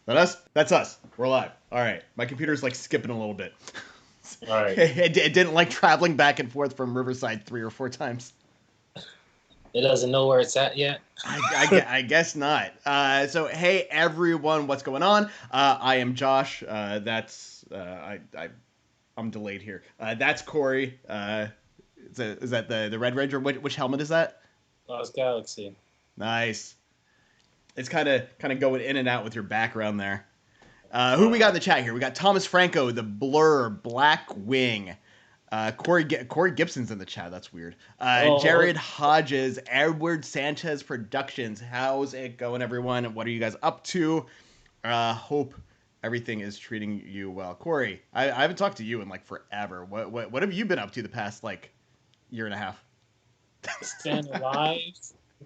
That us? That's us. We're live. All right. My computer's like skipping a little bit. All right. It didn't like traveling back and forth from Riverside 3 or 4 times. It doesn't know where it's at yet. I guess not. So hey everyone, what's going on? I am Josh. I'm delayed here. That's Corey. Is that the Red Ranger? Which helmet is that? Lost Galaxy. Nice. It's kind of going in and out with your background there. Who we got in the chat here? We got Thomas Franco, the Blur, Black Wing. Corey Gibson's in the chat. That's weird. Jared Hodges, Edward Sanchez Productions. How's it going, everyone? What are you guys up to? Hope everything is treating you well. Corey, I haven't talked to you in like forever. What have you been up to the past like year and a half? Staying alive,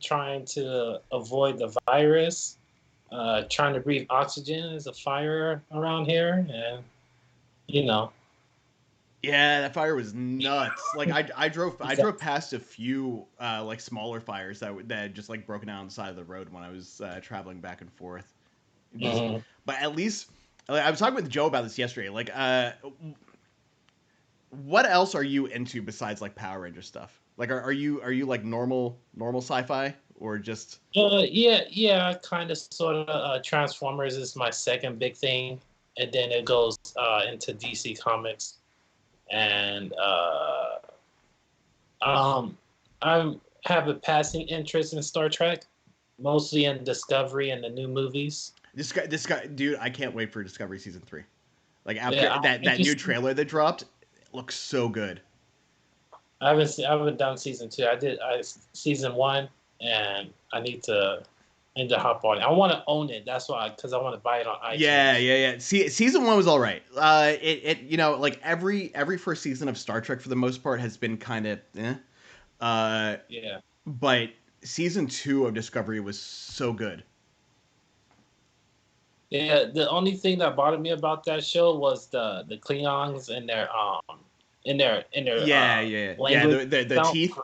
trying to avoid the virus, trying to breathe oxygen. There's a fire around here, and you know. Yeah, that fire was nuts. Like I drove past a few like smaller fires that had just like broken out on the side of the road when I was traveling back and forth. But at least I was talking with Joe about this yesterday. Like, what else are you into besides like Power Ranger stuff? Like, are you like normal sci-fi or just? Yeah, kind of, sort of. Transformers is my second big thing, and then it goes into DC Comics. And I have a passing interest in Star Trek, mostly in Discovery and the new movies. This guy, dude, I can't wait for Discovery season 3. Like after that new trailer that dropped, it looks so good. I haven't done season 2. I did season 1, and I need to hop on it. I want to own it. That's why, because I want to buy it on iTunes. Yeah. See, season 1 was all right. It you know, like every first season of Star Trek for the most part has been kind of yeah. But season 2 of Discovery was so good. Yeah, the only thing that bothered me about that show was the Klingons and their language. The teeth.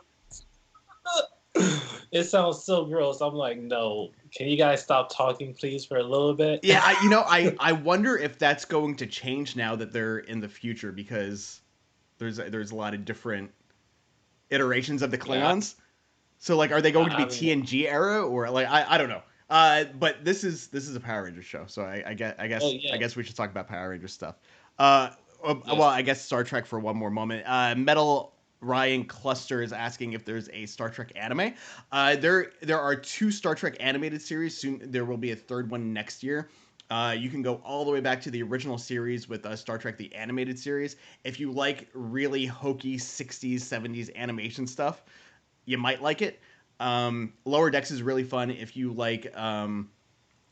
It sounds so gross. I'm like, no. Can you guys stop talking, please, for a little bit? Yeah, I wonder if that's going to change now that they're in the future, because there's a lot of different iterations of the Klingons. Yeah. So like, are they going to be TNG era, or like I don't know. But this is a Power Rangers show, so I guess we should talk about Power Rangers stuff. Well, I guess Star Trek for one more moment. Metal Ryan Cluster is asking if there's a Star Trek anime. There are 2 Star Trek animated series. Soon there will be a third one next year. You can go all the way back to the original series with Star Trek the Animated Series. If you like really hokey 60s, 70s animation stuff, you might like it. Lower Decks is really fun if you like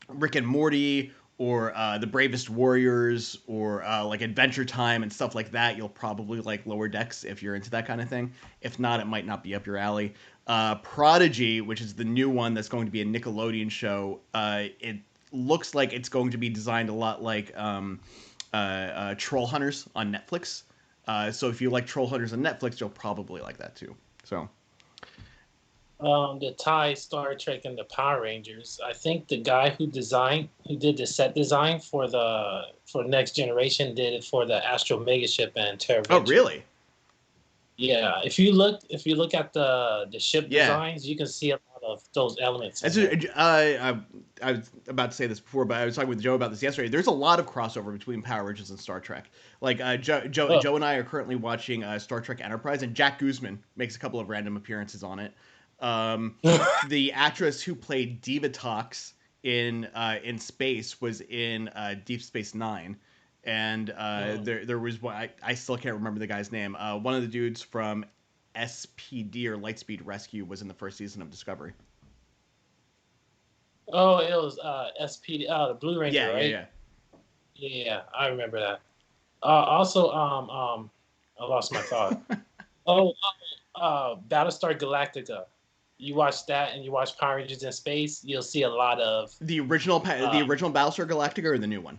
Rick and Morty or The Bravest Warriors or like Adventure Time and stuff like that. You'll probably like Lower Decks if you're into that kind of thing. If not, it might not be up your alley. Prodigy, which is the new one that's going to be a Nickelodeon show, it looks like it's going to be designed a lot like Troll Hunters on Netflix. So if you like Troll Hunters on Netflix, you'll probably like that too. So. The tie Star Trek and the Power Rangers. I think the guy who did the set design for Next Generation did it for the Astro Megaship and Terra Venture. Oh, really? Yeah. If you look at the ship designs, you can see a lot of those elements. I was about to say this before, but I was talking with Joe about this yesterday. There's a lot of crossover between Power Rangers and Star Trek. Like Joe and I are currently watching Star Trek Enterprise, and Jack Guzman makes a couple of random appearances on it. The actress who played Divatox in space was in Deep Space Nine, and there was I still can't remember the guy's name. One of the dudes from SPD or Lightspeed Rescue was in the first season of Discovery. Oh, it was SPD, the Blue Ranger, right? Yeah, I remember that. Also, I lost my thought. Battlestar Galactica. You watch that and you watch Power Rangers in Space, you'll see a lot of the original Battlestar Galactica or the new one.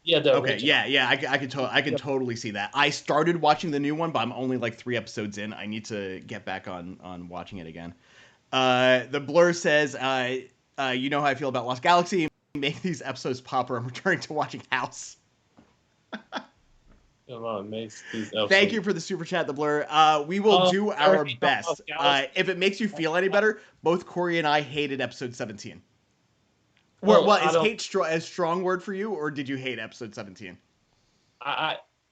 Yeah, the original. Yeah. I can totally see that. I started watching the new one, but I'm only like 3 episodes in. I need to get back on watching it again. The Blur says, you know how I feel about Lost Galaxy. make these episodes pop, or I'm returning to watching House. Come on, makes these Thank you for the super chat, the Blur. We will do our best. If it makes you feel any better, both Corey and I hated episode 17. Well, is hate a strong word for you, or did you hate episode 17?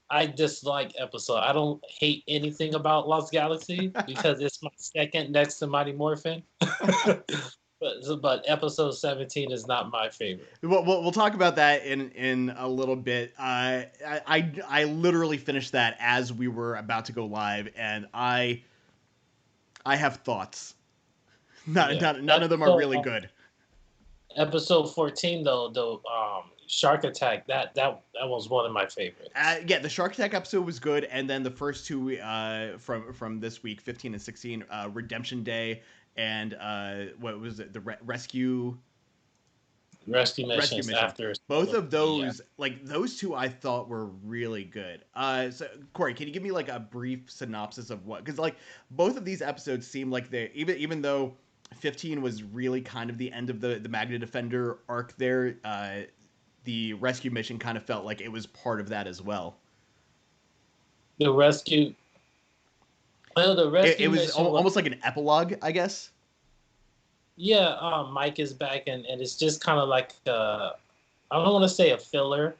I dislike episode. I don't hate anything about Lost Galaxy because it's my second next to Mighty Morphin. But episode 17 is not my favorite. We'll talk about that in a little bit. I literally finished that as we were about to go live, and I have thoughts. None of them are really good. Episode 14 though, the Shark Attack, that was one of my favorites. Yeah, the Shark Attack episode was good, and then the first two from this week, 15 and 16, Redemption Day, and what was it, the rescue missions after. Both of those, like those two, I thought were really good. So Corey, can you give me like a brief synopsis of what? Because like both of these episodes seem like they even though 15 was really kind of the end of the Magna Defender arc there. The rescue mission kind of felt like it was part of that as well. The rescue. Well, the rescue. It was almost like an epilogue, I guess. Yeah, Mike is back, and it's just kind of like I don't want to say a filler,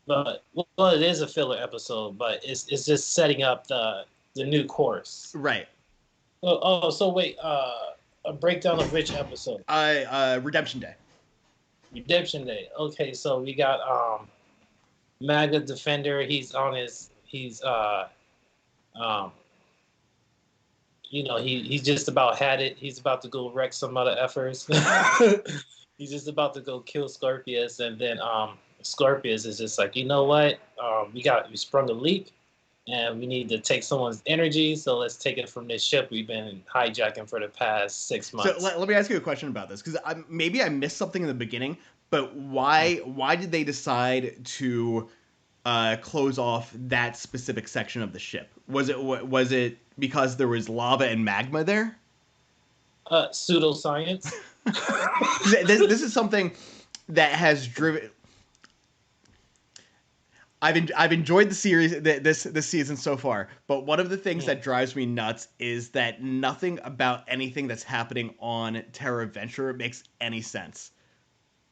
but well, it is a filler episode, but it's just setting up the new course. Right. So wait, a breakdown of which episode? Redemption Day. Redemption Day. Okay, so we got Magna Defender. He's he's just about had it. He's about to go wreck some other effers. He's just about to go kill Scorpius, and then Scorpius is just like, you know what? We sprung a leak, and we need to take someone's energy. So let's take it from this ship we've been hijacking for the past 6 months. So let me ask you a question about this, because maybe I missed something in the beginning. But why did they decide to close off that specific section of the ship? Was it because there was lava and magma there? Pseudoscience. This is something that has driven. I've enjoyed the series this season so far, but one of the things that drives me nuts is that nothing about anything that's happening on Terra Venture makes any sense.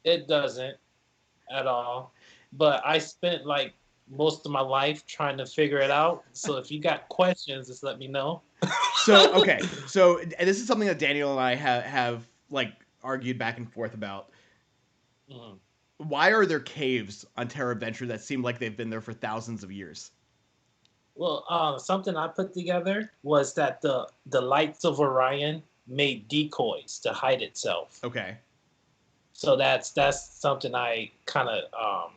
It doesn't at all. But I spent like most of my life trying to figure it out. So if you got questions, just let me know. So this is something that Daniel and I have like argued back and forth about. Mm-hmm. Why are there caves on Terra Venture that seem like they've been there for thousands of years? Well, something I put together was that the lights of Orion made decoys to hide itself. Okay. So that's something I kind of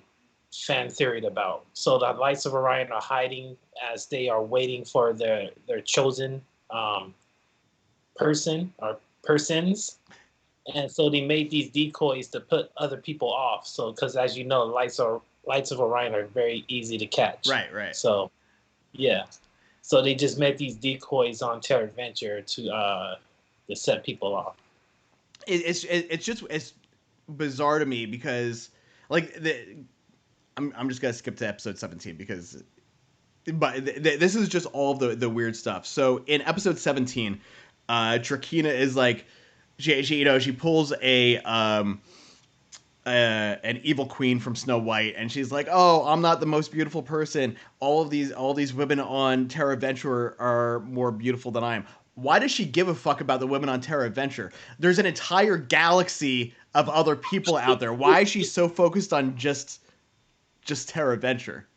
fan theoried about. So the lights of Orion are hiding as they are waiting for their chosen person or persons. And so they made these decoys to put other people off. So, because as you know, lights of Orion are very easy to catch. Right. So, yeah. So they just made these decoys on Terra Venture to set people off. It's bizarre to me because, like, I'm just gonna skip to episode 17 because, but this is just all of the weird stuff. So in episode 17, Trakhina is like. She pulls an evil queen from Snow White, and she's like, "Oh, I'm not the most beautiful person. All these women on Terra Venture are more beautiful than I am." Why does she give a fuck about the women on Terra Venture? There's an entire galaxy of other people out there. Why is she so focused on just Terra Venture?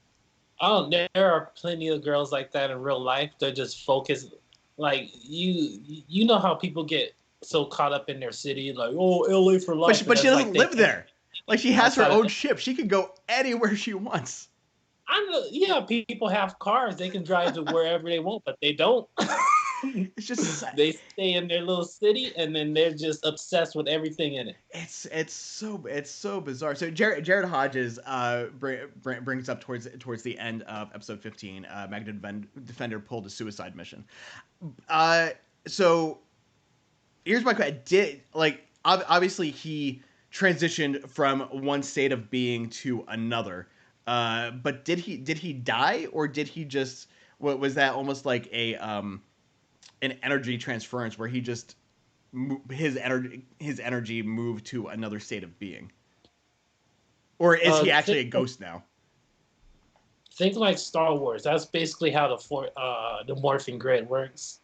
Oh, there are plenty of girls like that in real life. They're just focused. Like you know how people get so caught up in their city, like, oh, LA for life. But she doesn't live there. Like, she has her own ship. She can go anywhere she wants. Yeah, people have cars. They can drive to wherever they want, but they don't. It's just they stay in their little city, and then they're just obsessed with everything in it. It's so bizarre. So Jared Hodges brings up towards the end of episode 15. Magna Defender pulled a suicide mission. So here's my question. Obviously he transitioned from one state of being to another. But did he die, or did he just, what was that, almost like a an energy transference where he just his energy moved to another state of being, or is he actually a ghost now? Think like Star Wars. That's basically how the Morphing Grid works.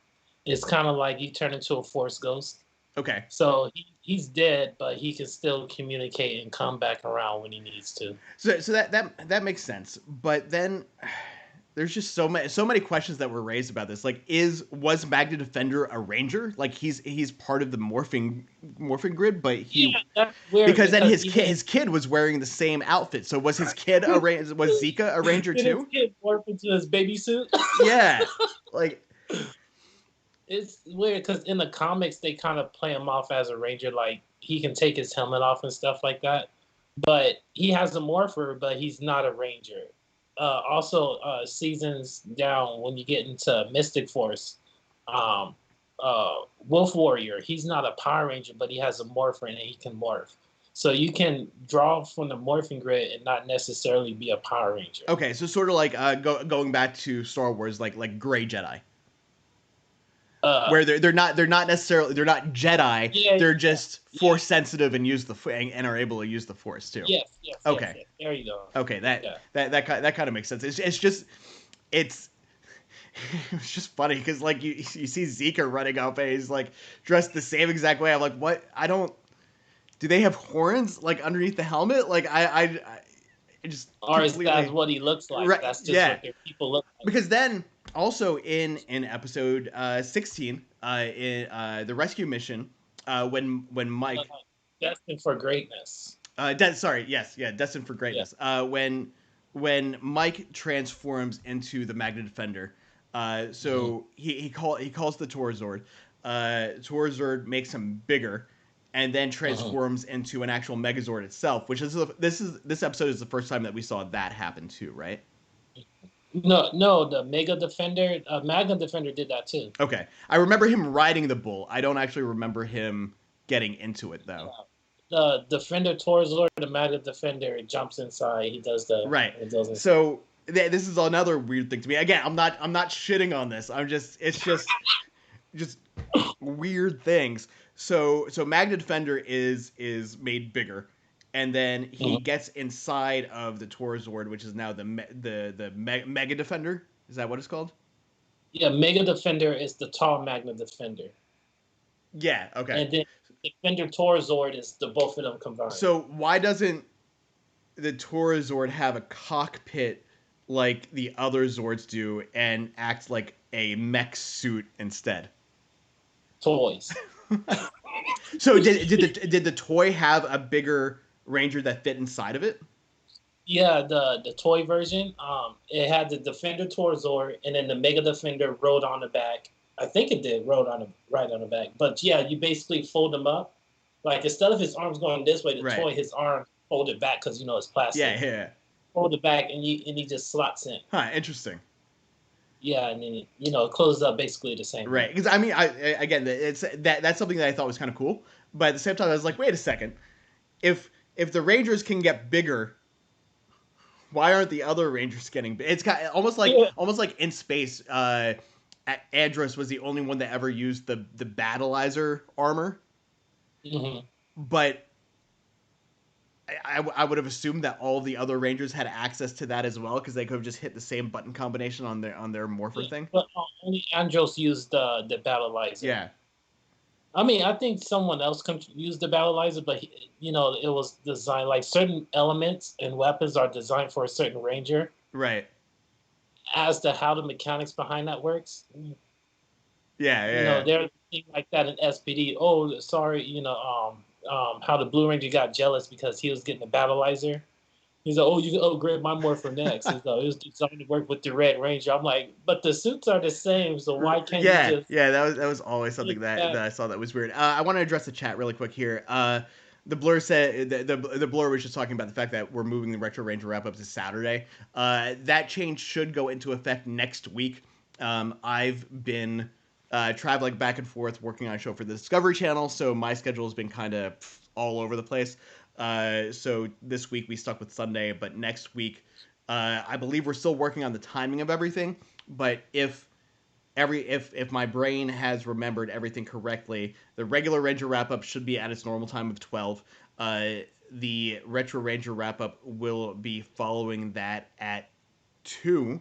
It's kind of like you turn into a Force ghost. Okay. So he's dead, but he can still communicate and come back around when he needs to. So that makes sense. But then there's just so many questions that were raised about this. Like, was Magna Defender a ranger? Like, he's part of the morphing grid, but that's weird because then his kid was wearing the same outfit. So was his kid was Zika a ranger too? His kid morphed into his baby suit. Yeah, like. It's weird because in the comics they kind of play him off as a ranger, like he can take his helmet off and stuff like that. But he has a morpher, but he's not a ranger. Also, seasons down when you get into Mystic Force, Wolf Warrior, he's not a Power Ranger, but he has a morpher and he can morph. So you can draw from the Morphing Grid and not necessarily be a Power Ranger. Okay, so sort of like going back to Star Wars, like Gray Jedi. Where they're not Jedi. Yeah, they're just Force sensitive and use and are able to use the Force too. Yes. Okay. Yes. There you go. Okay, that kind of makes sense. It's just funny because like you see Zika running up and he's like dressed the same exact way. I'm like, what? Do they have horns like underneath the helmet? Like I just or is that what he looks like? Right, that's just what their people look like. Because then. Also, in episode 16, in the rescue mission, when Mike Destined for Greatness. Destined for Greatness. Yeah. When Mike transforms into the Magna Defender, he calls the Torzord. Torzord makes him bigger, and then transforms into an actual Megazord itself. Which this episode is the first time that we saw that happen too, right? No, the Magna Defender did that too. Okay. I remember him riding the bull. I don't actually remember him getting into it, though. The Defender Torzord, the Magna Defender, jumps inside. He does the... Right. So, this is another weird thing to me. Again, I'm not shitting on this. It's just weird things. So Magna Defender is made bigger. And then he gets inside of the Torzord, which is now the Mega Defender. Is that what it's called? Yeah, Mega Defender is the tall Magna Defender. Yeah, okay. And then Defender Torzord is the both of them combined. So why doesn't the Torzord have a cockpit like the other Zords do and act like a mech suit instead? Toys. So did the toy have a bigger Ranger that fit inside of it? Yeah, the toy version. It had the Defender Torzord, and then the Mega Defender rode on the back. I think it did right on the back. But yeah, you basically fold them up. Like instead of his arms going this way, the toy, his arm folded back because it's plastic. Yeah. Fold it back, and he just slots in. Huh. Interesting. Yeah, and then it closes up basically the same. Right. Because I mean, that's something that I thought was kind of cool. But at the same time, I was like, wait a second, if the Rangers can get bigger, why aren't the other Rangers getting big? It's kind of almost like in space. Andros was the only one that ever used the Battleizer armor. Mm-hmm. But I would have assumed that all the other Rangers had access to that as well because they could have just hit the same button combination on their morpher thing. But only Andros used the Battleizer. Yeah. I mean, I think someone else can use the Battleizer, but it was designed like certain elements and weapons are designed for a certain Ranger. Right. As to how the mechanics behind that works. Yeah. There's things like that in SPD. Oh, sorry, how the Blue Ranger got jealous because he was getting the Battleizer. He's like, oh, you can upgrade my morpher next. He's like, it was designed to work with the Red Ranger. I'm like, but the suits are the same, so why can't you just... Yeah, that was always something that I saw that was weird. I want to address the chat really quick here. The Blur said the Blur was just talking about the fact that we're moving the Retro Ranger wrap up to Saturday. That change should go into effect next week. I've been traveling back and forth, working on a show for the Discovery Channel, so my schedule has been kind of all over the place. So this week we stuck with Sunday, but next week, I believe we're still working on the timing of everything. But if my brain has remembered everything correctly, the regular Ranger wrap up should be at its normal time of 12. The Retro Ranger wrap up will be following that at 2.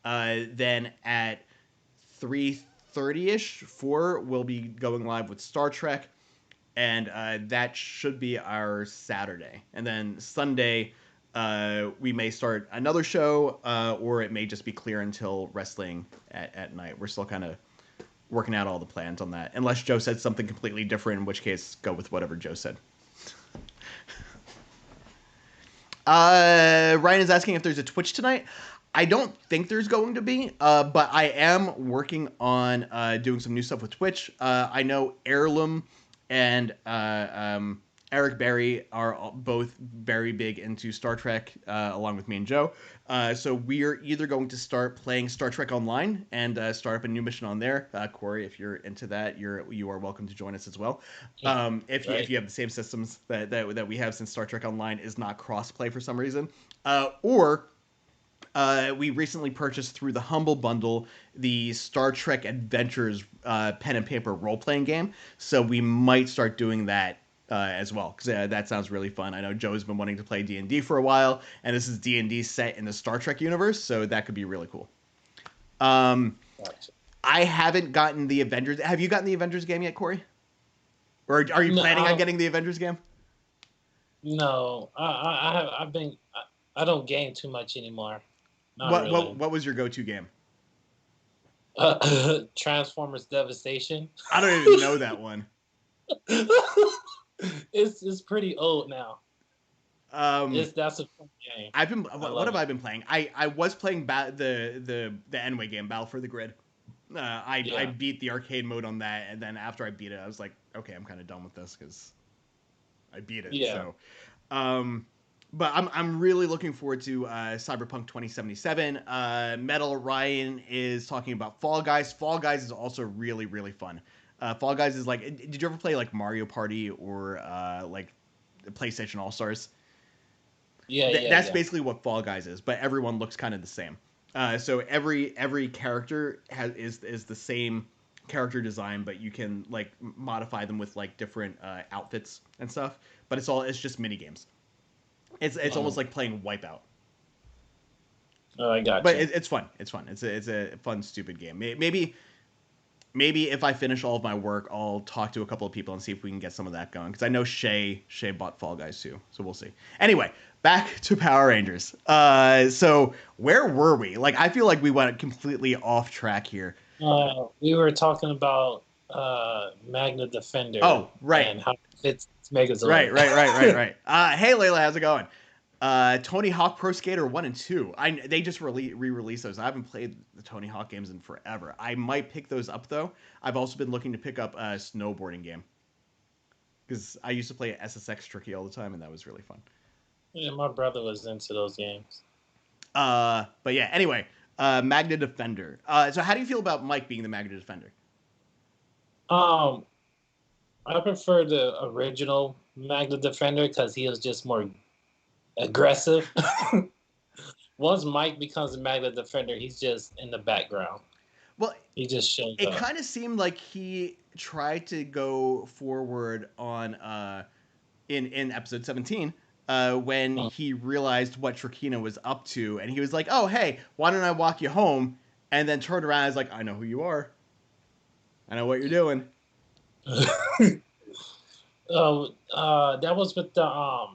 Then at 3:30ish, 4 will be going live with Star Trek, and that should be our Saturday. And then Sunday, we may start another show, or it may just be clear until wrestling at night. We're still kind of working out all the plans on that, unless Joe said something completely different, in which case go with whatever Joe said. Ryan is asking if there's a Twitch tonight. I don't think there's going to be, but I am working on doing some new stuff with Twitch. I know Heirloom and Eric Berry are both very big into Star Trek, along with me and Joe. So we're either going to start playing Star Trek Online and start up a new mission on there. Corey, if you're into that, you are welcome to join us as well. If you have the same systems that we have, since Star Trek Online is not cross-play for some reason, or we recently purchased through the Humble Bundle the Star Trek Adventures pen and paper role-playing game. So we might start doing that as well, because that sounds really fun. I know Joe's been wanting to play D&D for a while, and this is D&D set in the Star Trek universe, so that could be really cool. Gotcha. I haven't gotten the Avengers. Have you gotten the Avengers game yet, Corey? Or are you planning on getting the Avengers game? No, I don't game too much anymore. What was your go-to game? Transformers Devastation. I don't even know that one. It's pretty old now. That's a fun game. What have I been playing? I was playing the Enway game, Battle for the Grid. I beat the arcade mode on that, and then after I beat it, I was like, okay, I'm kind of done with this because I beat it. Yeah. So, but I'm really looking forward to Cyberpunk 2077. Metal Ryan is talking about Fall Guys. Fall Guys is also really, really fun. Fall Guys is like, did you ever play like Mario Party or like PlayStation All Stars? That's basically what Fall Guys is, but everyone looks kind of the same. So every character is the same character design, but you can like modify them with like different outfits and stuff. But it's just mini games. It's almost like playing Wipeout. Oh, I got you. But it's fun. It's fun. It's a fun, stupid game. Maybe if I finish all of my work, I'll talk to a couple of people and see if we can get some of that going. Because I know Shay bought Fall Guys too, so we'll see. Anyway, back to Power Rangers. So where were we? Like, I feel like we went completely off track here. We were talking about Magna Defender. Oh, right. And how it fits Megazord. Right. Hey, Layla, how's it going? Tony Hawk Pro Skater 1 and 2. They just re-released those. I haven't played the Tony Hawk games in forever. I might pick those up, though. I've also been looking to pick up a snowboarding game. Because I used to play SSX Tricky all the time, and that was really fun. Yeah, my brother was into those games. But yeah, anyway, Magna Defender. So how do you feel about Mike being the Magna Defender? I prefer the original Magna Defender because he was just more aggressive. Once Mike becomes a Magna Defender, he's just in the background. Well, he just shows up. It kind of seemed like he tried to go forward on in episode 17 when he realized what Trakhina was up to, and he was like, "Oh, hey, why don't I walk you home?" And then turned around and was like, "I know who you are. I know what you're doing." That was with the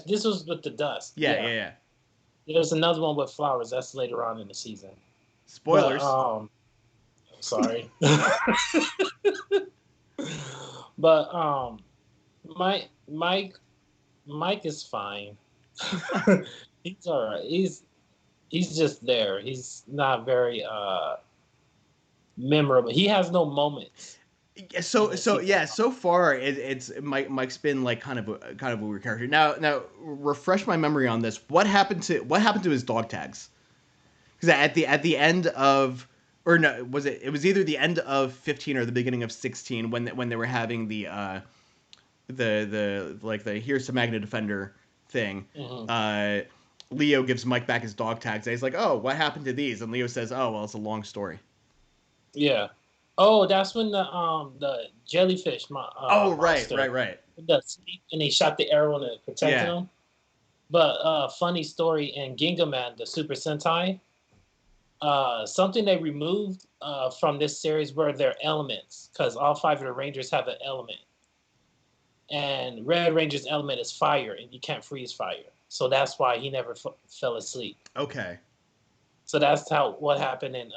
this was with the dust. Yeah. There's another one with flowers. That's later on in the season. Spoilers. But, sorry. But Mike is fine. He's all right. He's just there. He's not very memorable. He has no moments. So far it's Mike's been like kind of a weird character. Now refresh my memory on this. What happened to his dog tags? Because at the end of or no, was it? It was either the end of 15 or the beginning of 16 when they were having the like the here's to Magna Defender thing. Mm-hmm. Leo gives Mike back his dog tags. And he's like, "Oh, what happened to these?" And Leo says, "Oh, well, it's a long story." Yeah. Oh, that's when the jellyfish Oh, right, monster right, right. the snake, and he shot the arrow and it protected Yeah. him. But funny story in Gingaman, the Super Sentai, something they removed from this series were their elements, because all 5 of the Rangers have an element, and Red Ranger's element is fire, and you can't freeze fire, so that's why he never fell asleep. Okay. So that's what happened in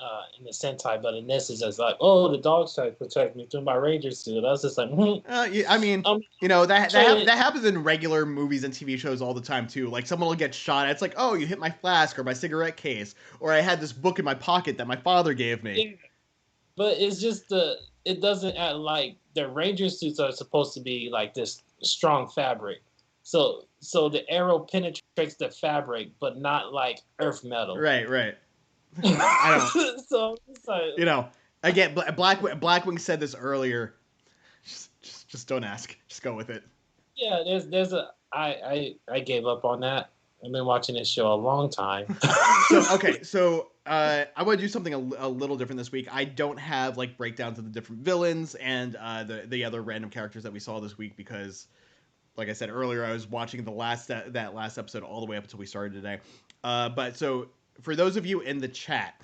the Sentai, but in this is just like, oh, the dog tag protect me through my Ranger suit. I was just like, I mean, that happens in regular movies and TV shows all the time too. Like someone will get shot. It's like, oh, you hit my flask or my cigarette case, or I had this book in my pocket that my father gave me. yeah. But it's just it doesn't act like the Ranger suits are supposed to be like this strong fabric. So the arrow penetrates the fabric, but not like earth metal. Right, right. I don't. So it's like, again, Blackwing said this earlier. Just don't ask. Just go with it. Yeah, I gave up on that. I've been watching this show a long time. So I want to do something a little different this week. I don't have like breakdowns of the different villains and the other random characters that we saw this week because, like I said earlier, I was watching that last episode all the way up until we started today. But so for those of you in the chat,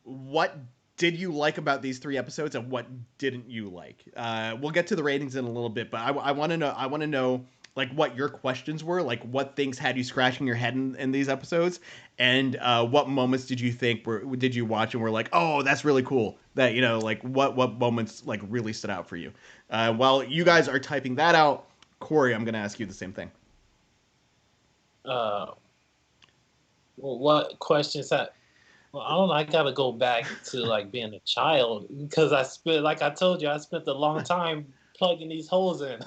what did you like about these 3 episodes and what didn't you like? We'll get to the ratings in a little bit, but I want to know. I want to know like what your questions were, like what things had you scratching your head in these episodes, and what moments did you watch and were like, oh, that's really cool. That like what moments like really stood out for you. While you guys are typing that out, Corey, I'm gonna ask you the same thing. Well, what questions that? Well, I don't know. I gotta go back to like being a child because like I told you, I spent a long time plugging these holes in.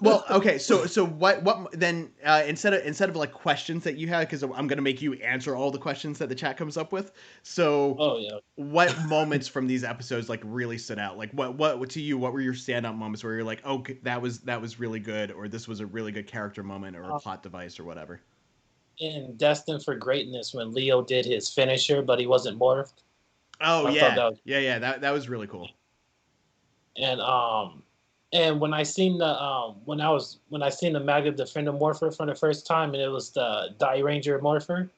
Well, okay, so what then instead of like questions that you had, because I'm gonna make you answer all the questions that the chat comes up with. So, oh yeah, what moments from these episodes like really stood out? Like what to you? What were your standout moments where you're like, oh, that was really good, or this was a really good character moment, or a plot device, or whatever? in Destined for Greatness, when Leo did his finisher, but he wasn't morphed. Oh yeah, yeah. That was really cool. And when I seen the when I seen the Magna Defender morpher for the first time, and it was the Die Ranger morpher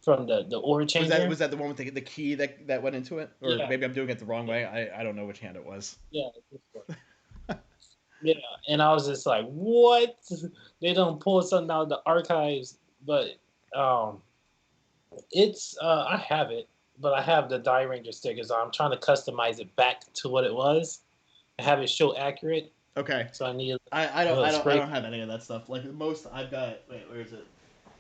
from the Ore Changer. Was that the one with the key that went into it? Or yeah. Maybe I'm doing it the wrong way. I don't know which hand it was. Yeah. Yeah, and I was just like, what? They don't pull something out of the archives, but it's I have it, but I have the Die Ranger stickers. I'm trying to customize it back to what it was. I have it show accurate. Okay. So I need. I don't have any of that stuff. Like most, I've got. Wait, where is it?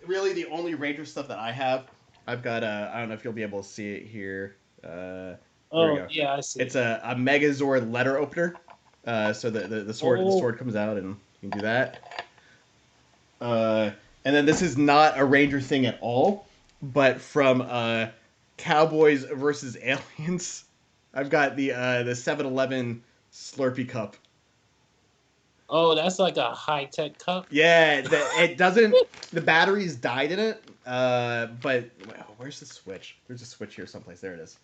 Really, the only Ranger stuff that I have, I've got. I don't know if you'll be able to see it here. Oh yeah, I see. It's a Megazord letter opener. So the sword comes out and you can do that. And then this is not a Ranger thing at all, but from Cowboys versus Aliens, I've got the 7-Eleven Slurpee cup. Oh, that's like a high-tech cup? Yeah, it doesn't... The batteries died in it, but... Where's the switch? There's a switch here someplace. There it is.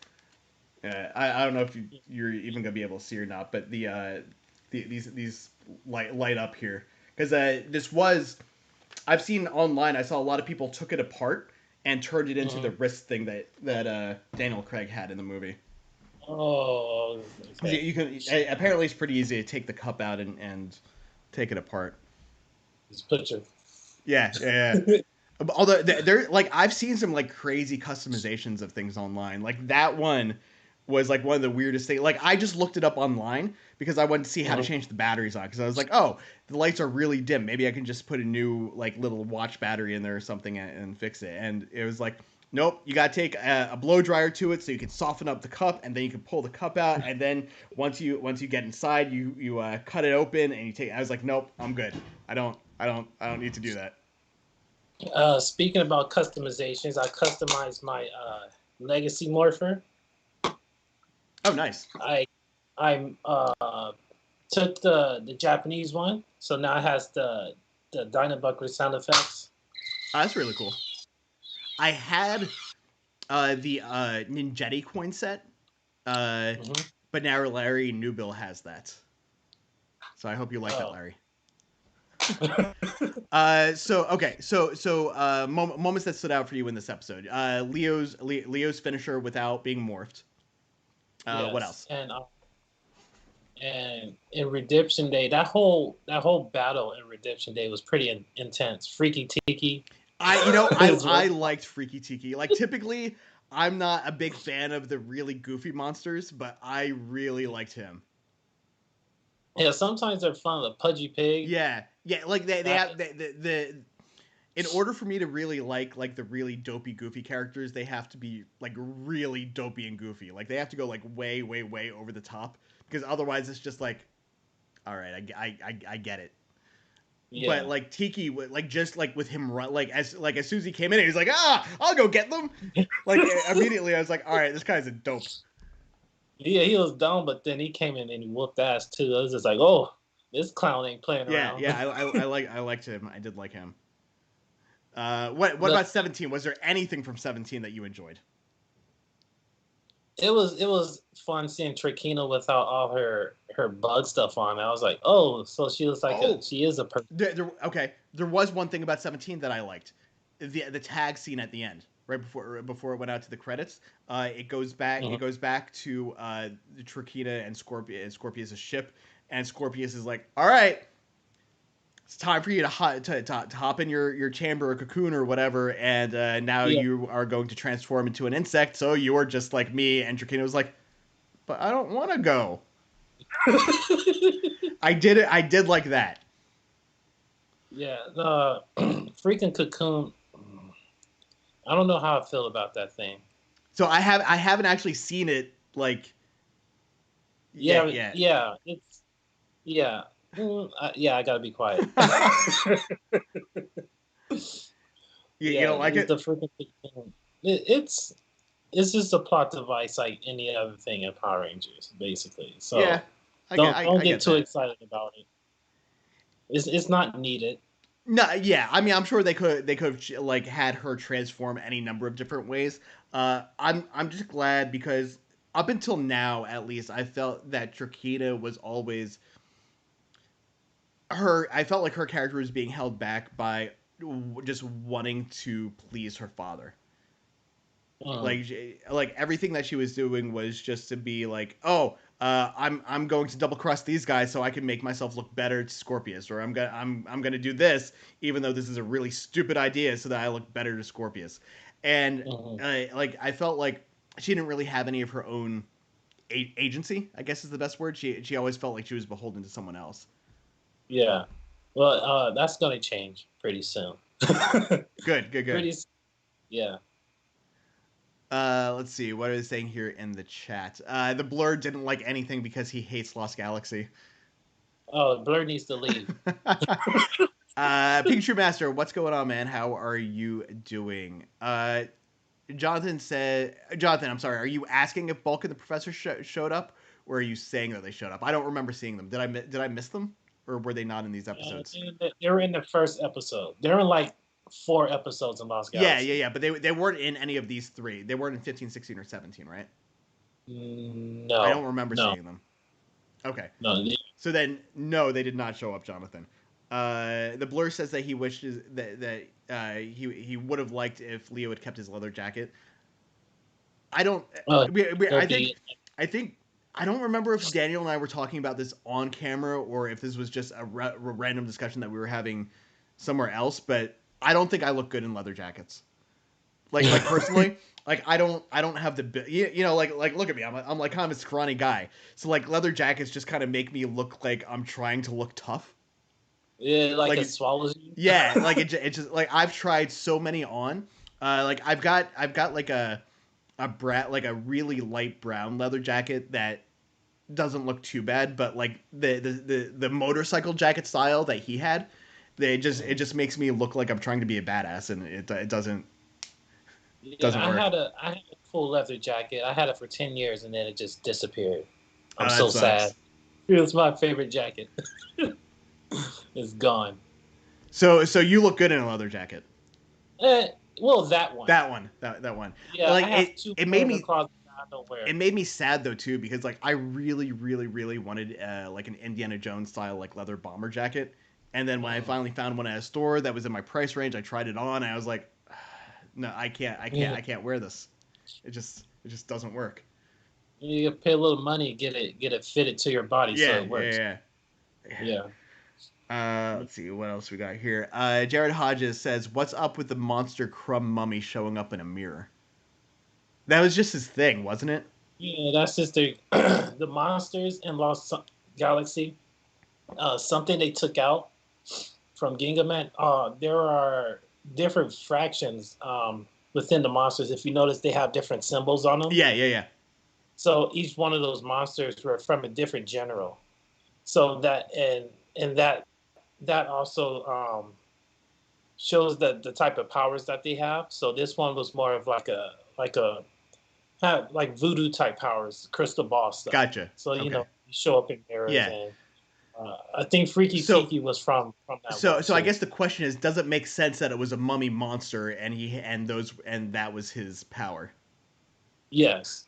I don't know if you're even going to be able to see or not, but these light up here. Because this was... I've seen online, I saw a lot of people took it apart and turned it into the wrist thing that Daniel Craig had in the movie. Oh, okay. You can apparently it's pretty easy to take the cup out and take it apart. Just put your yeah. Although they're like I've seen some like crazy customizations of things online. Like that one was like one of the weirdest things. Like I just looked it up online because I wanted to see how to change the batteries on. Because I was like, oh, the lights are really dim. Maybe I can just put a new like little watch battery in there or something and fix it. And it was like, nope, you gotta take a blow dryer to it so you can soften up the cup, and then you can pull the cup out. And then once you get inside, you cut it open and you take. I was like, nope, I'm good. I don't need to do that. Speaking about customizations, I customized my Legacy Morpher. Oh, nice. I took the Japanese one, so now it has the Dynabuckler sound effects. Oh, that's really cool. I had the Ninjetti coin set, but now Larry Newbill has that. So I hope you like that, Larry. Moments that stood out for you in this episode. Leo's finisher without being morphed. Yes. What else? And in Redemption Day, that whole battle in Redemption Day was pretty intense. Freaky Tiki. I liked Freaky Tiki. Like, typically, I'm not a big fan of the really goofy monsters, but I really liked him. Yeah, sometimes they're fun. The Pudgy Pig. Yeah. Like they have the. In order for me to really like the really dopey goofy characters, they have to be like really dopey and goofy. Like they have to go like way over the top, because otherwise it's just like, all right, I get it. Yeah. But like Tiki, like just like with him run, like as soon as he came in, he was like, I'll go get them. Like immediately, I was like, all right, this guy's a dope. Yeah, he was dumb, but then he came in and he whooped ass too. I was just like, oh, this clown ain't playing around. Yeah, I liked him. I did like him. What about 17? Was there anything from 17 that you enjoyed? It was fun seeing Trakhina without all her bug stuff on. I was like, oh, so she looks like she is a person. There was one thing about 17 that I liked. The tag scene at the end, right before it went out to the credits. It goes back. Mm-hmm. It goes back to Trakhina and Scorpius' ship, and Scorpius is like, all right, it's time for you to hop in your chamber or cocoon or whatever, and now you are going to transform into an insect, so you are just like me. And Trakhina was like, but I don't want to go. I did like that. Yeah, the freaking cocoon. I don't know how I feel about that thing. So I haven't actually seen it like. Yeah. It's I gotta be quiet. You don't like it? The freaking cocoon. It's just a plot device like any other thing in Power Rangers, basically. So yeah, don't get too excited about it. It's not needed. No, yeah. I mean, I'm sure they could have like had her transform any number of different ways. I'm just glad because up until now, at least, I felt that Trakhina was always her. I felt like her character was being held back by just wanting to please her father. Like everything that she was doing was just to be like, I'm going to double cross these guys so I can make myself look better to Scorpius, or I'm gonna do this even though this is a really stupid idea so that I look better to Scorpius. And I felt like she didn't really have any of her own agency, I guess is the best word. She always felt like she was beholden to someone else. Yeah, well, that's gonna change pretty soon. Good. Yeah. Let's see. What are they saying here in the chat? The Blur didn't like anything because he hates Lost Galaxy. Oh, Blur needs to leave. Pikachu Master, what's going on, man? How are you doing? Jonathan, I'm sorry. Are you asking if Bulk and the Professor showed up, or are you saying that they showed up? I don't remember seeing them. Did I miss them, or were they not in these episodes? They were in the first episode. They were in like 4 episodes in Lost Galaxy. Yeah. But they weren't in any of these 3. They weren't in 15, 16, or 17, right? No. I don't remember seeing them. Okay. No. So then, no, they did not show up, Jonathan. The Blur says that he wishes that he would have liked if Leo had kept his leather jacket. I don't. I think I don't remember if Daniel and I were talking about this on camera or if this was just a random discussion that we were having somewhere else. But I don't think I look good in leather jackets. Like personally, like I don't have the like look at me. I'm like kind of a scrawny guy. So like leather jackets just kind of make me look like I'm trying to look tough. Yeah, like it swallows you. Yeah, like it just like I've tried so many on. Like I've got like a really light brown leather jacket that doesn't look too bad, but like the motorcycle jacket style that he had, it just makes me look like I'm trying to be a badass, and it doesn't. Yeah, Doesn't work. I had a full leather jacket. I had it for 10 years, and then it just disappeared. I'm Oh, that so sad. sucks. It was my favorite jacket. It's gone. So you look good in a leather jacket. Eh, well, that one. That one. Yeah, Like I have two it more made in the me closet that I don't wear. it made me sad though too because like I really wanted like an Indiana Jones style like leather bomber jacket, and then when I Mm. finally found one at a store that was in my price range, I tried it on and I was like, no, I Mm. can't wear this. It just doesn't work. You pay a little money, get it fitted to your body so Yeah, it works. yeah, yeah. Yeah. Let's see what else we got here. Jared Hodges says, "What's up with the monster crumb mummy showing up in a mirror?" That was just his thing, wasn't it? Yeah, that's just the monsters in Lost Galaxy. Something they took out from Gingaman. There are different fractions within the monsters. If you notice, they have different symbols on them. Yeah, yeah, yeah. So each one of those monsters were from a different general. So and that also shows the type of powers that they have. So this one was more of like a had like voodoo type powers, crystal ball stuff. Gotcha. So Okay. you show up in mirrors, Yeah. and I think Freaky So Tiki was from that one I too. guess the question is, does it make sense that it was a mummy monster and and that was his power? Yes,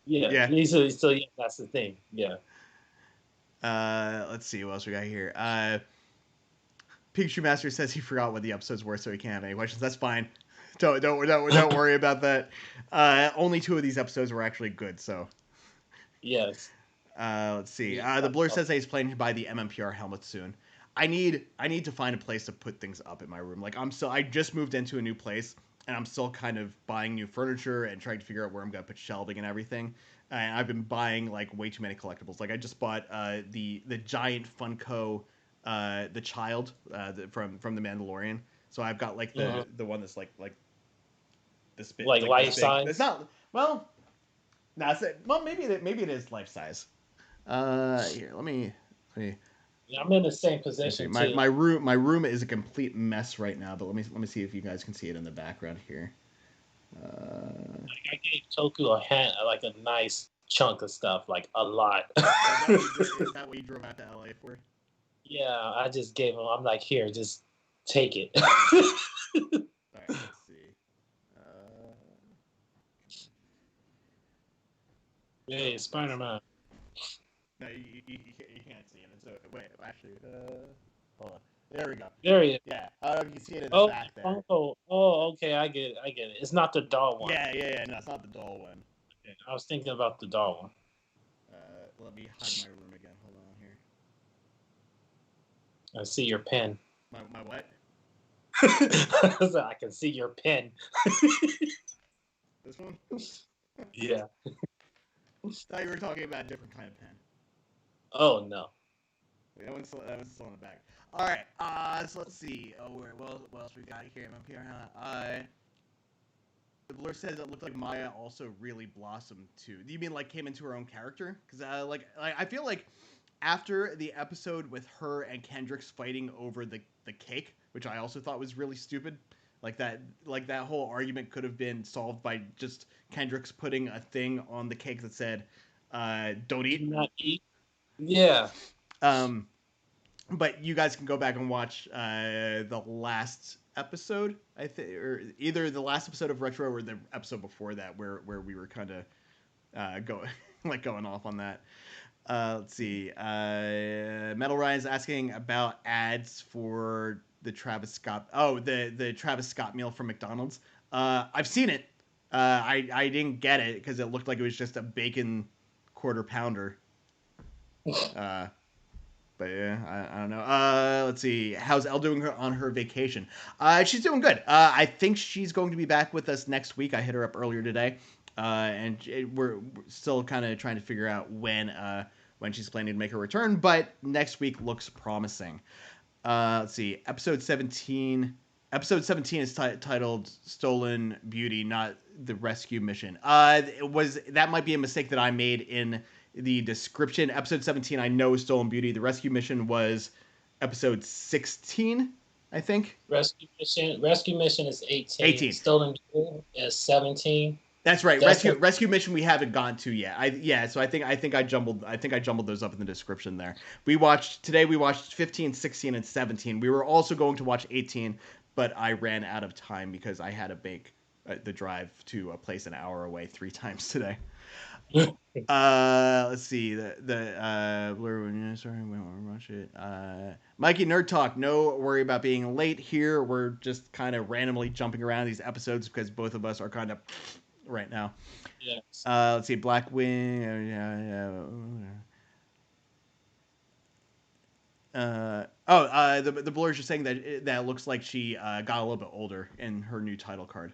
yeah. Yeah. So yeah, that's the thing. Yeah, Let's see what else we got here. Pikachu Master says he forgot what the episodes were, so he can't have any questions. That's fine. Don't worry about that. Only two of these episodes were actually good, so yes. let's see. Yeah. The Blur says that he's planning to buy the MMPR helmet soon. I need to find a place to put things up in my room. Like I just moved into a new place and I'm still kind of buying new furniture and trying to figure out where I'm gonna put shelving and everything. And I've been buying like way too many collectibles. Like I just bought the giant Funko the child from the Mandalorian. So I've got like Mhm. the one that's like this bit Like like this life big. It's size. not well. Nah, well maybe it is life size. Here let me Yeah, I'm in the same let me see. position too. My room is a complete mess right now, but let me see if you guys can see it in the background here. I gave Toku like a nice chunk of stuff, like a lot. Is that what you drove out to LA for? Yeah, I just gave him. I'm like, here, just take it. All right, let's see. Hey, Spider Man. No, you can't see it. So wait, actually, hold on. There we go. There he is. Yeah, I don't know if you can see it in the Oh, back there. Funko. Oh, okay, I get it. I get it. It's not the doll one. Yeah. No, it's not the doll one. Okay, I was thinking about the doll one. Let me hide my room again. Hold on here. I see your pen. My what? I can see your pen. This one? Yeah. I thought you were talking about a different kind of pen. Oh no. Wait, that one's still in the back. All right. So let's see. Oh, what else we got here? I'm up here. The Blur says it looked like Maya also really blossomed too. Do you mean like came into her own character? Because I feel like after the episode with her and Kendricks fighting over the cake, which I also thought was really stupid, like that whole argument could have been solved by just Kendricks putting a thing on the cake that said, "Don't eat." Do not eat. Yeah. Um, but you guys can go back and watch the last episode, I think, or either the last episode of Retro or the episode before that, where we were kind of going going off on that. Let's see. Metal Ryan's asking about ads for the Travis Scott. Oh, the Travis Scott meal from McDonald's. I've seen it. I didn't get it because it looked like it was just a bacon quarter pounder. But yeah, I don't know. Let's see. How's Elle doing on her vacation? She's doing good. I think she's going to be back with us next week. I hit her up earlier today, and we're still kind of trying to figure out when she's planning to make her return. But next week looks promising. Let's see. Episode 17. Episode 17 is titled "Stolen Beauty," not the rescue mission. That might be a mistake that I made in the description. Episode 17, I know, is Stolen Beauty. The rescue mission was episode 16. I think. Rescue mission is 18. 18. Stolen Jewel is 17. That's right. Destined. Rescue mission we haven't gone to yet. So I think I jumbled those up in the description there. We watched 15, 16, and 17. We were also going to watch 18, but I ran out of time because I had to make the drive to a place an hour away 3 times today. Let's see sorry, we won't watch it. Mikey Nerd Talk. No worry about being late here. We're just kind of randomly jumping around these episodes because both of us are kind of right now. Yes. Let's see, Blackwing. The blurs are saying that it looks like she got a little bit older in her new title card.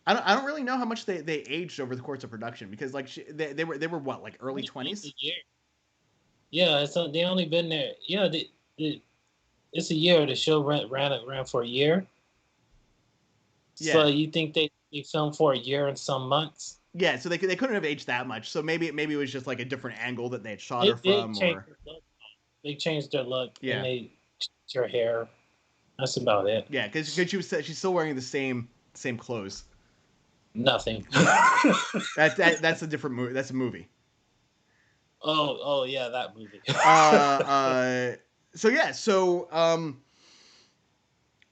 I don't really know how much they aged over the course of production because like they were what, like early 20s. Yeah, so they only been there. Yeah, it's a year. The show ran for a year. Yeah. So you think they filmed for a year and some months? Yeah, so they couldn't have aged that much. So maybe it was just like a different angle that they had shot her from. They changed their look. Yeah. And they changed her hair. That's about it. Yeah, because she's still wearing the same clothes. Nothing. That's a different movie. That's a movie. Oh yeah, that movie.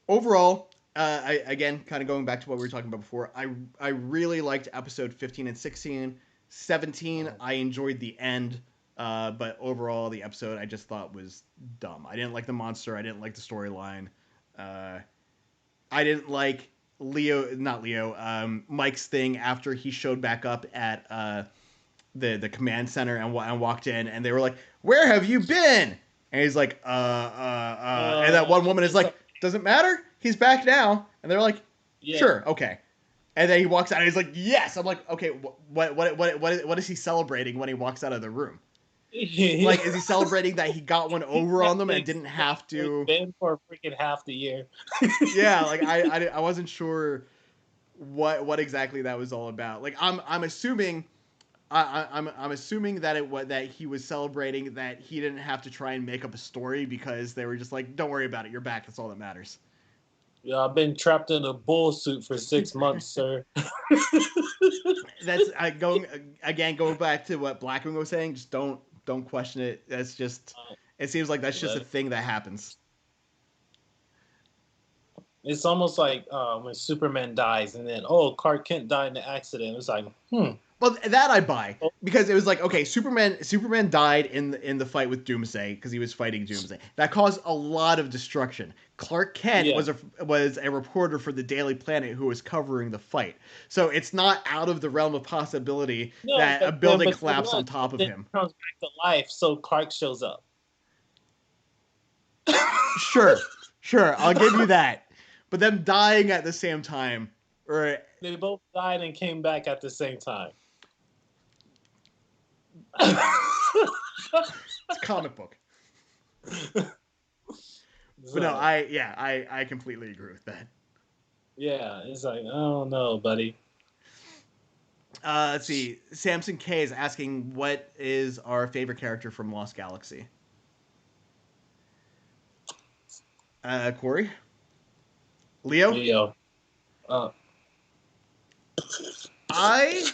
Overall, again, kind of going back to what we were talking about before, I really liked episode 15 and 16. 17, I enjoyed the end, but overall, the episode I just thought was dumb. I didn't like the monster. I didn't like the storyline. I didn't like Mike's thing after he showed back up at the command center and walked in, and they were like, "Where have you been?" And he's like, and that one woman is like, "Doesn't matter. He's back now." And they're like, "Sure, okay." And then he walks out, and he's like, "Yes." I'm like, "Okay, what is he celebrating when he walks out of the room?" Like, is he celebrating that he got one over on them and didn't have to? Been for freaking half the year. Yeah, like I wasn't sure what exactly that was all about. Like I'm assuming. I'm assuming that he was celebrating that he didn't have to try and make up a story because they were just like, "Don't worry about it, you're back. That's all that matters." Yeah, I've been trapped in a bull suit for 6 months, sir. That's going back to what Blackwing was saying. Just don't question it. That's just. It seems like that's just a thing that happens. It's almost like when Superman dies, and then Clark Kent died in an accident. It's like, Well, that I buy because it was like, okay, Superman died in the fight with Doomsday because he was fighting Doomsday. That caused a lot of destruction. Clark Kent was a reporter for the Daily Planet who was covering the fight. So it's not out of the realm of possibility that a building collapsed on top of him. Comes back to life, so Clark shows up. Sure, I'll give you that. But them dying at the same time, or they both died and came back at the same time. It's a comic book. But no, I completely agree with that. Yeah, it's like, oh no, buddy. Let's see. Samson K is asking, what is our favorite character from Lost Galaxy? Corey? Leo. I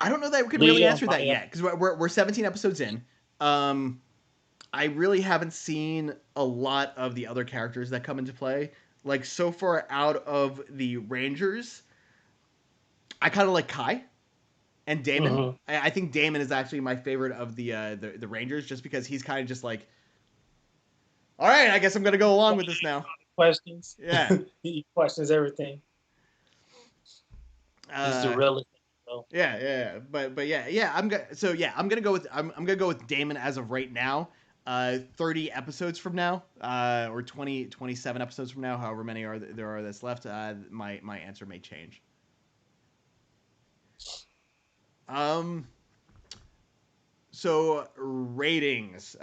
don't know that we can really answer that yet because we're 17 episodes in. I really haven't seen a lot of the other characters that come into play. Like, so far out of the Rangers, I kind of like Kai and Damon. Mm-hmm. I think Damon is actually my favorite of the Rangers just because he's kind of just like, all right, I guess I'm going to go along with this now. Questions. Yeah. He questions everything. He's the realist. Yeah. But yeah. I'm gonna go with Damon as of right now. 30 episodes from now, or 27 episodes from now, however many there are that's left, my answer may change. So ratings,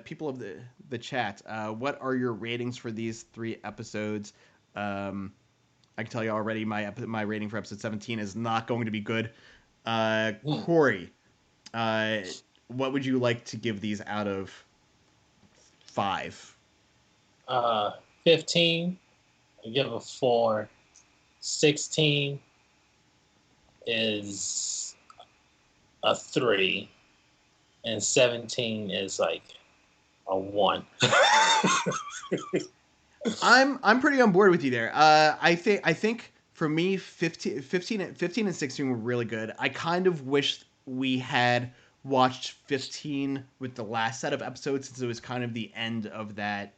people of the chat, what are your ratings for these 3 episodes? I can tell you already, my rating for episode 17 is not going to be good. Corey, what would you like to give these out of 5? 15, I give a 4. 16 is a 3, and 17 is like a 1. I'm pretty on board with you there. I think for me 15 and 16 were really good. I kind of wish we had watched 15 with the last set of episodes since it was kind of the end of that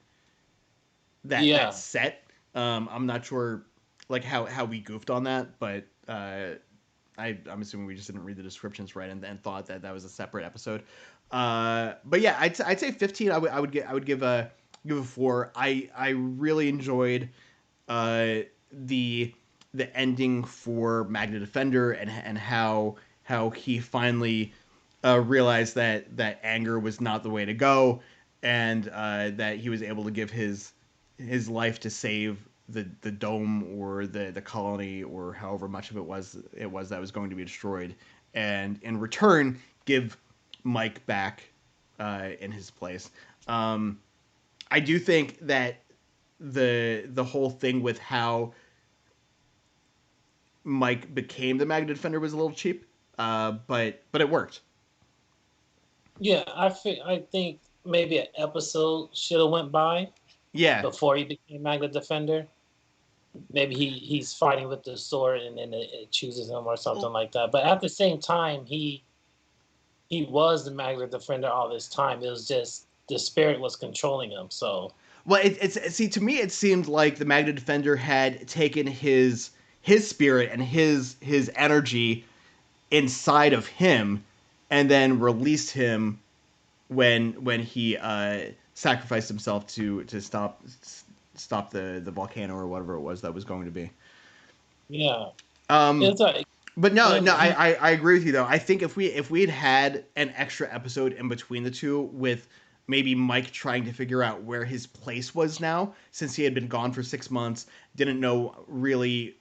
Yeah, set. I'm not sure like how we goofed on that, but I'm assuming we just didn't read the descriptions right and thought that was a separate episode. But yeah, I'd say 15. I would give a 4. I really enjoyed uh, the the ending for Magna Defender and how he finally realized that anger was not the way to go, and that he was able to give his life to save the dome or the colony or however much of it was that was going to be destroyed, and in return give Mike back in his place. Um, I do think that the whole thing with how Mike became the Magna Defender was a little cheap, but it worked. yeah. I think maybe an episode should have went by Yeah, before he became Magna Defender. Maybe he's fighting with the sword and then it chooses him or something like that. But at the same time, he was the Magna Defender all this time. It was just the spirit was controlling him. So well, it's see to me it seemed like the Magna Defender had taken his spirit and his energy inside of him, and then released him when he sacrificed himself to stop the volcano or whatever it was that was going to be. yeah, Um, it's like but no, when no, he I agree with you though. I think if we had an extra episode in between the two with maybe Mike trying to figure out where his place was now, since he had been gone for 6 months, didn't know really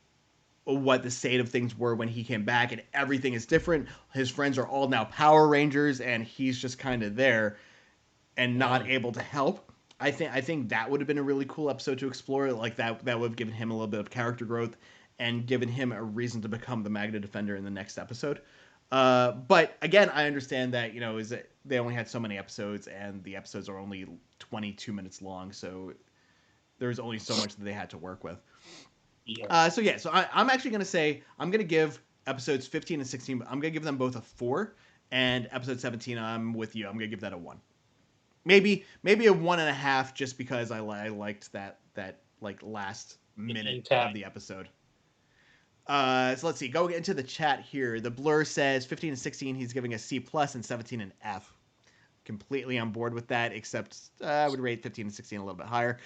what the state of things were when he came back, and everything is different. His friends are all now Power Rangers, and he's just kind of there and not mm, able to help. I think that would have been a really cool episode to explore. Like that would have given him a little bit of character growth and given him a reason to become the Magna Defender in the next episode. But again, I understand that is that they only had so many episodes and the episodes are only 22 minutes long, so there's only so much that they had to work with. yeah, So yeah, so I'm actually gonna say I'm gonna give episodes 15 and 16. I'm gonna give them both a 4, and episode 17, I'm with you. I'm gonna give that a 1. Maybe a 1.5 just because I liked that like last the minute of impact. the episode. So let's see. Going into the chat here, the Blur says 15 and 16 he's giving a C plus and 17 an F. Completely on board with that, except I would rate 15 and 16 a little bit higher.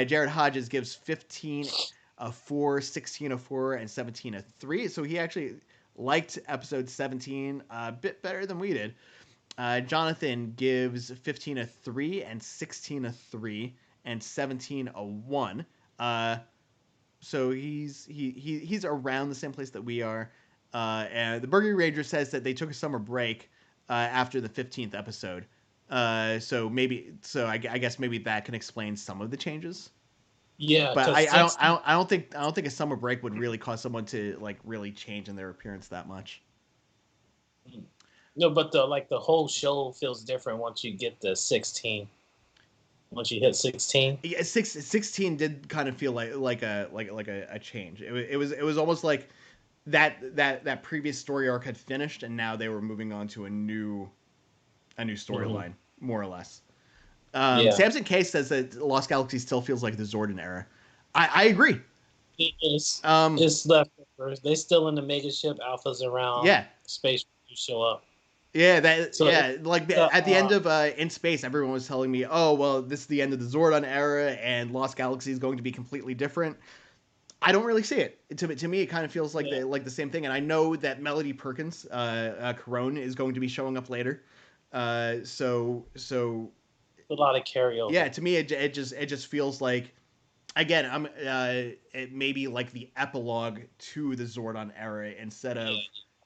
Jared Hodges gives 15 a 4, 16 a 4, and 17 a 3. So he actually liked episode 17 a bit better than we did. Jonathan gives 15 a 3 and 16 a 3 and 17 a 1. So he's around the same place that we are. And the Burger Ranger says that they took a summer break after the 15th episode. So I guess maybe that can explain some of the changes. Yeah, But because 16. I don't think a summer break would really cause someone to like really change in their appearance that much. No, but the whole show feels different once you get to 16. Once you hit 16. Yeah, 16 did kind of feel like a change. It was almost like that previous story arc had finished and now they were moving on to a new Hmm. storyline, more or less. Yeah, Samson K says that Lost Galaxy still feels like the Zordon era. I agree. it's Um, it's leftovers. They still in the mega ship. Alpha's around. yeah, Space show up. So it, yeah. Like uh, at the end uh, of In Space, everyone was telling me, "Oh, well, this is the end of the Zordon era, and Lost Galaxy is going to be completely different." I don't really see it. To me, it kind of feels yeah, like the same thing. And I know that Melody Perkins, Corone, is going to be showing up later. So a lot of yeah, carryover. to me, it just feels like again, it may be like the epilogue to the Zordon era instead of Yeah,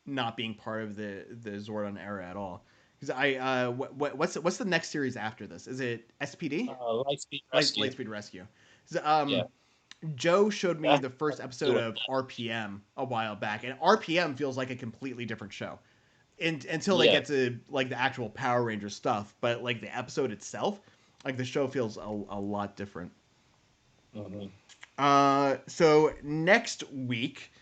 not being part of the Zordon era at all. Because what's the next series after this? Is it SPD? Lightspeed Rescue. Lightspeed Rescue. Yeah. Joe showed me That's the first episode of RPM a while back, and RPM feels like a completely different show. Until they get to like the actual Power Ranger stuff, but like the episode itself, like the show feels a lot different. So next week,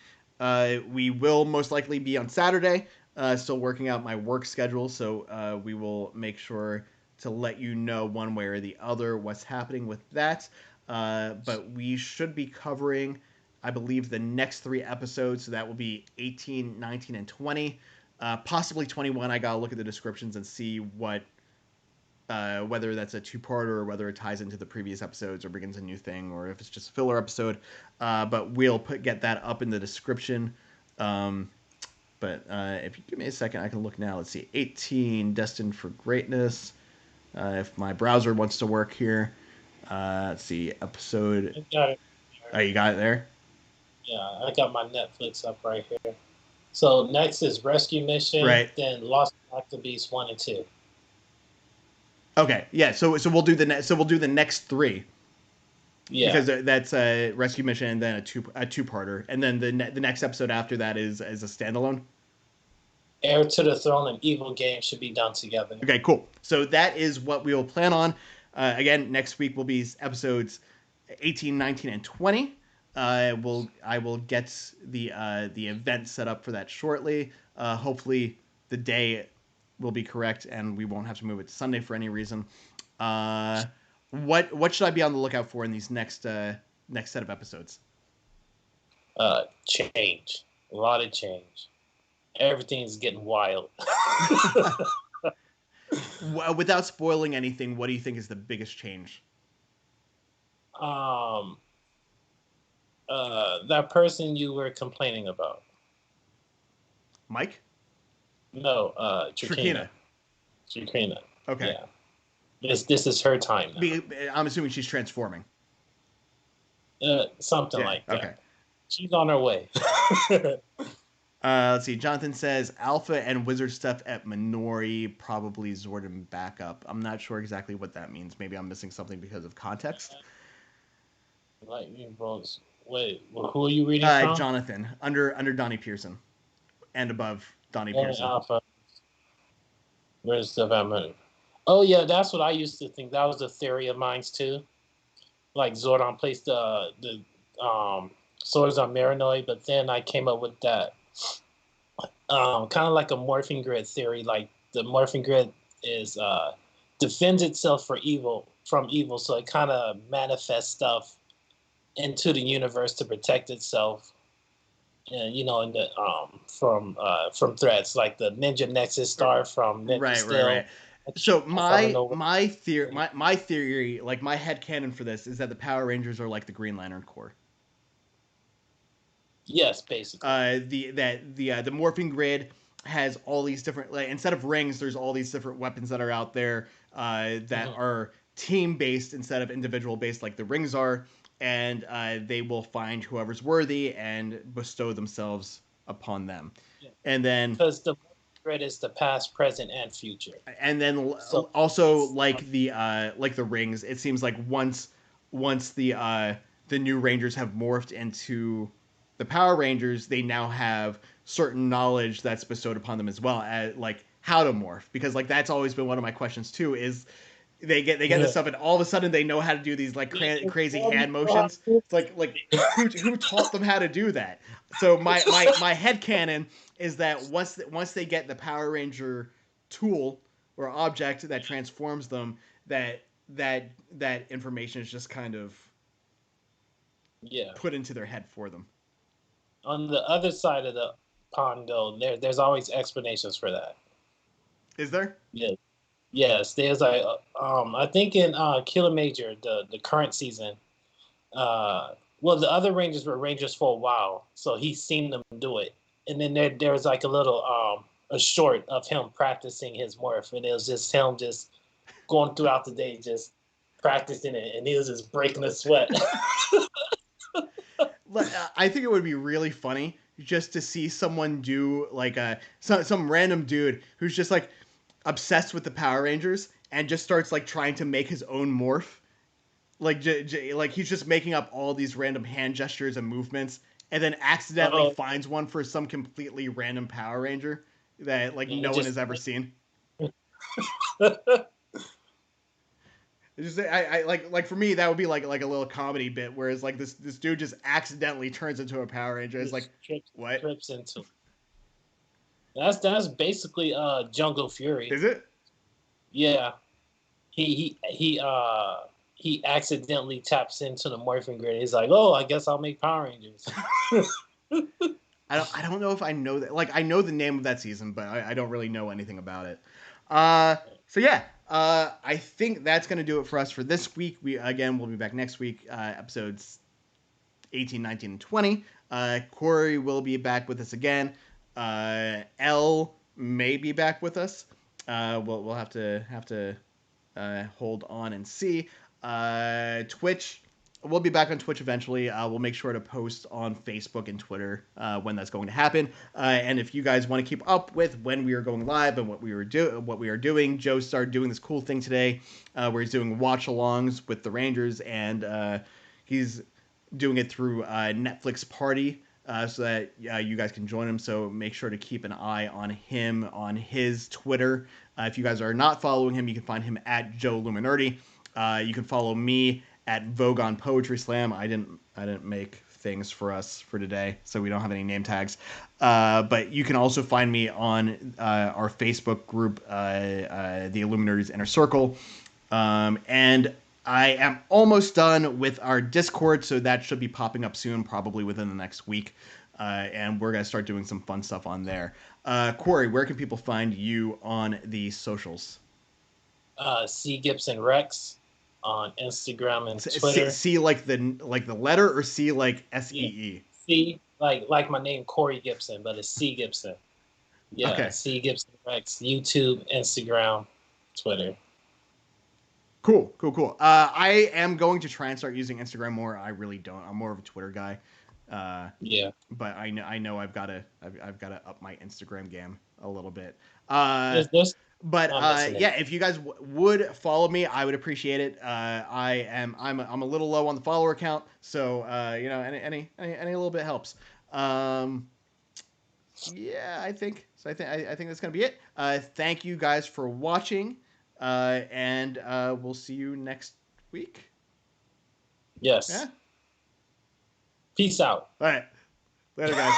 we will most likely be on Saturday. Still working out my work schedule, so we will make sure to let you know one way or the other what's happening with that. But we should be covering, I believe, the next 3 episodes. So that will be 18, 19, and 20. Possibly 21. I gotta look at the descriptions and see what, whether that's a 2-parter or whether it ties into the previous episodes or begins a new thing or if it's just a filler episode. But we'll get that up in the description. But if you give me a second, I can look now. Let's see, 18, Destined for Greatness. If my browser wants to work here. Let's see, episode. I got it. Oh, you got it there? Yeah, I got my Netflix up right here. So next is Rescue Mission, right. Then Lost Ark the Beast 1 and 2. Okay, yeah. So we'll do the next 3. Yeah. Because that's a Rescue Mission and then a two-parter, and then the next episode after that is a standalone. Heir to the Throne and Evil Game should be done together. Okay, cool. So that is what we will plan on. Again, next week will be episodes 18, 19, and 20. I will get the event set up for that shortly. Hopefully the day will be correct and we won't have to move it to Sunday for any reason. What should I be on the lookout for in these next set of episodes? Change. A lot of change. Everything's getting wild. Without spoiling anything, what do you think is the biggest change? That person you were complaining about. Mike? No, trakhina. Trakhina. Okay. Yeah. This is her time now. I'm assuming she's transforming. Something like that. Okay. She's on her way. Let's see. Jonathan says Alpha and Wizard stuff at Minori, probably Zordon backup. I'm not sure exactly what that means. Maybe I'm missing something because of context. Lightning bolts. Wait, who are you reading from? Jonathan, under Donnie Pearson, and above Donnie Pearson. Alpha. Where's the Batman? Oh yeah, that's what I used to think. That was a theory of mine too. Like Zordon placed the swords on Marinoid, but then I came up with that kind of like a Morphing Grid theory. Like the Morphing Grid is defends itself from evil, so it kind of manifests stuff into the universe to protect itself, and in the from threats like the Ninja Nexus star from Ninja Steel. Right. So my theory, like my headcanon for this, is that the Power Rangers are like the Green Lantern Corps. Yes, basically. The Morphing Grid has all these different, like, instead of rings, there's all these different weapons that are out there that are team based instead of individual based, like the rings are, and they will find whoever's worthy and bestow themselves upon them. Yeah. And then because the Grid is the past, present, and future. And then also like the rings, it seems like once the new Rangers have morphed into the Power Rangers, they now have certain knowledge that's bestowed upon them as well, as like how to morph, because like that's always been one of my questions too, is they get this stuff and all of a sudden they know how to do these like crazy hand motions. It's like who taught them how to do that? So my headcanon is that once they get the Power Ranger tool or object that transforms them, that information is just kind of put into their head for them. On the other side of the pond, though, there's always explanations for that. Is there? Yeah. Yes, there's like I think in Killer Major, the current season, the other Rangers were Rangers for a while, so he's seen them do it. And then there's like a little a short of him practicing his morph, and it was just him just going throughout the day just practicing it, and he was just breaking a sweat. I think it would be really funny just to see someone do like some random dude who's just like obsessed with the Power Rangers and just starts like trying to make his own morph. Like like he's just making up all these random hand gestures and movements, and then accidentally finds one for some completely random Power Ranger that like no one has ever seen. It's just I like for me that would be like a little comedy bit, whereas like this dude just accidentally turns into a Power Ranger. It's like what? Trips into. That's basically Jungle Fury. Is it? Yeah. He accidentally taps into the Morphing Grid. He's like, "Oh, I guess I'll make Power Rangers." I don't know if I know that. Like I know the name of that season, but I don't really know anything about it. So yeah, I think that's gonna do it for us for this week. We'll be back next week, episodes 18, 19, and 20. Corey will be back with us again. L may be back with us. We'll have to hold on and see. Twitch. We'll be back on Twitch eventually. We'll make sure to post on Facebook and Twitter when that's going to happen. And if you guys want to keep up with when we are going live and what we are doing, Joe started doing this cool thing today where he's doing watch-alongs with the Rangers, and he's doing it through Netflix Party so that you guys can join him. So make sure to keep an eye on him on his Twitter. If you guys are not following him, you can find him at Joe Illuminerdi. You can follow me at Vogue on Poetry Slam. I didn't make things for us for today, so we don't have any name tags. But you can also find me on our Facebook group, the Illuminati's Inner Circle. And I am almost done with our Discord, so that should be popping up soon, probably within the next week. And we're going to start doing some fun stuff on there. Corey, where can people find you on the socials? C. Gibson Rex on Instagram and Twitter. C like the letter, or C like SEE? C like my name Corey Gibson, but it's C Gibson. Yeah, okay. C Gibson Rex, YouTube, Instagram, Twitter. Cool. I am going to try and start using Instagram more. I really don't. I'm more of a Twitter guy. Yeah. But I know I've got to up my Instagram game a little bit. But yeah, if you guys would follow me, I would appreciate it. I'm a little low on the follower count, so any little bit helps. Yeah, I think so. I think that's gonna be it. Thank you guys for watching, and we'll see you next week. Yes. Yeah. Peace out. All right. Later, guys.